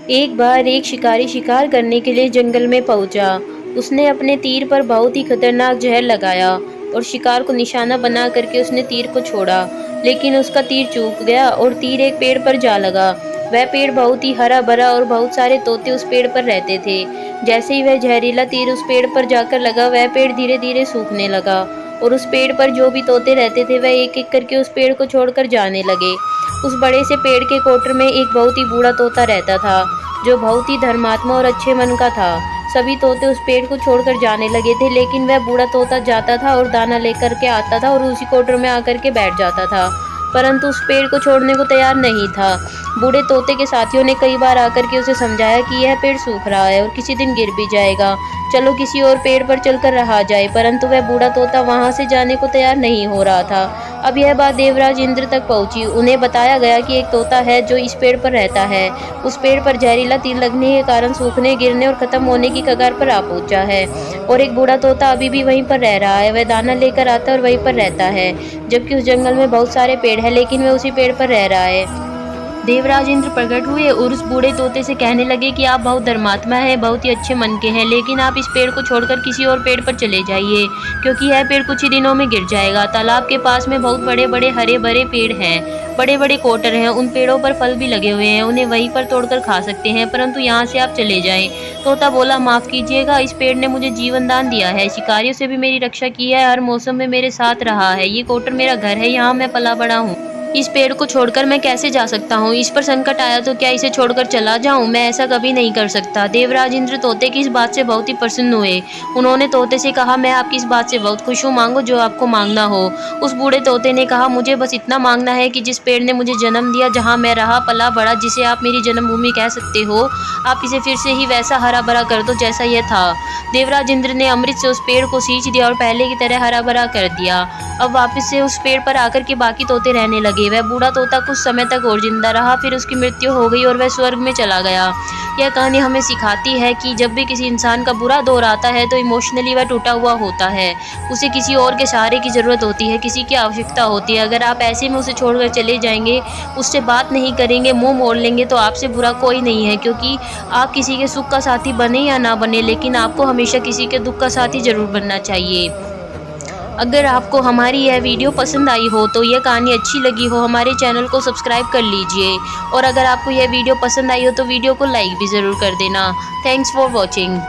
एक बार एक शिकारी शिकार करने के लिए जंगल में पहुंचा। उसने अपने तीर पर बहुत ही खतरनाक जहर लगाया और शिकार को निशाना बना करके उसने तीर को छोड़ा, लेकिन उसका तीर चूक गया और तीर एक पेड़ पर जा लगा। वह पेड़ बहुत ही हरा भरा और बहुत सारे तोते उस पेड़ पर रहते थे। जैसे ही वह जहरीला तीर उस पेड़ पर जाकर लगा, वह पेड़ धीरे धीरे सूखने लगा और उस पेड़ पर जो भी तोते रहते थे वह एक एक करके उस पेड़ को छोड़कर जाने लगे। उस बड़े से पेड़ के कोटर में एक बहुत ही बूढ़ा तोता रहता था, जो बहुत ही धर्मात्मा और अच्छे मन का था। सभी तोते उस पेड़ को छोड़कर जाने लगे थे, लेकिन वह बूढ़ा तोता जाता था और दाना लेकर के आता था और उसी कोटर में आकर के बैठ जाता था, परंतु उस पेड़ को छोड़ने को तैयार नहीं था। बूढ़े तोते के साथियों ने कई बार आकर के उसे समझाया कि यह पेड़ सूख रहा है और किसी दिन गिर भी जाएगा, चलो किसी और पेड़ पर चलकर रहा जाए, परंतु वह बूढ़ा तोता वहां से जाने को तैयार नहीं हो रहा था। अब यह बात देवराज इंद्र तक पहुंची। उन्हें बताया गया कि एक तोता है जो इस पेड़ पर रहता है। उस पेड़ पर जहरीला तीर लगने के कारण सूखने, गिरने और खत्म होने की कगार पर आ पहुंचा है, और एक बूढ़ा तोता अभी भी वहीं पर रह रहा है। वह दाना लेकर आता है और वहीं पर रहता है, जबकि उस जंगल में बहुत सारे पेड़ है, लेकिन वह उसी पेड़ पर रह रहा है। देवराज इंद्र प्रकट हुए और उस बूढ़े तोते से कहने लगे कि आप बहुत धर्मात्मा हैं, बहुत ही अच्छे मन के हैं, लेकिन आप इस पेड़ को छोड़कर किसी और पेड़ पर चले जाइए, क्योंकि यह पेड़ कुछ ही दिनों में गिर जाएगा। तालाब के पास में बहुत बड़े बड़े हरे भरे पेड़ हैं, बड़े बड़े कोटर हैं, उन पेड़ों पर फल भी लगे हुए हैं, उन्हें वहीं पर तोड़कर खा सकते हैं, परंतु यहाँ से आप चले जाएं। तोता बोला, माफ कीजिएगा, इस पेड़ ने मुझे जीवन दान दिया है, शिकारियों से भी मेरी रक्षा की है, हर मौसम में मेरे साथ रहा है, ये कोटर मेरा घर है, यहाँ मैं पला बड़ा हूँ। इस पेड़ को छोड़कर मैं कैसे जा सकता हूँ? इस पर संकट आया तो क्या इसे छोड़कर चला जाऊँ? मैं ऐसा कभी नहीं कर सकता। देवराज इंद्र तोते की इस बात से बहुत ही प्रसन्न हुए। उन्होंने तोते से कहा, मैं आपकी इस बात से बहुत खुश हूँ, मांगो जो आपको मांगना हो। उस बूढ़े तोते ने कहा, मुझे बस इतना मांगना है कि जिस पेड़ ने मुझे जन्म दिया, जहाँ मैं रहा पला बड़ा, जिसे आप मेरी जन्मभूमि कह सकते हो, आप इसे फिर से ही वैसा हरा भरा कर दो जैसा यह था। देवराज इंद्र ने अमृत से उस पेड़ को सींच दिया और पहले की तरह हरा भरा कर दिया। अब वापस से उस पेड़ पर आकर के बाकी तोते रहने लगे। वह बूढ़ा तोता कुछ समय तक और जिंदा रहा, फिर उसकी मृत्यु हो गई और वह स्वर्ग में चला गया। यह कहानी हमें सिखाती है कि जब भी किसी इंसान का बुरा दौर आता है तो इमोशनली वह टूटा हुआ होता है, उसे किसी और के सहारे की ज़रूरत होती है, किसी की आवश्यकता होती है। अगर आप ऐसे में उसे छोड़कर चले जाएंगे, उससे बात नहीं करेंगे, मुंह मोड़ लेंगे, तो आपसे बुरा कोई नहीं है, क्योंकि आप किसी के सुख का साथी बने या ना बने, लेकिन आपको हमेशा किसी के दुख का साथी जरूर बनना चाहिए। अगर आपको हमारी यह वीडियो पसंद आई हो, तो यह कहानी अच्छी लगी हो, हमारे चैनल को सब्सक्राइब कर लीजिए, और अगर आपको यह वीडियो पसंद आई हो तो वीडियो को लाइक भी ज़रूर कर देना। Thanks for watching.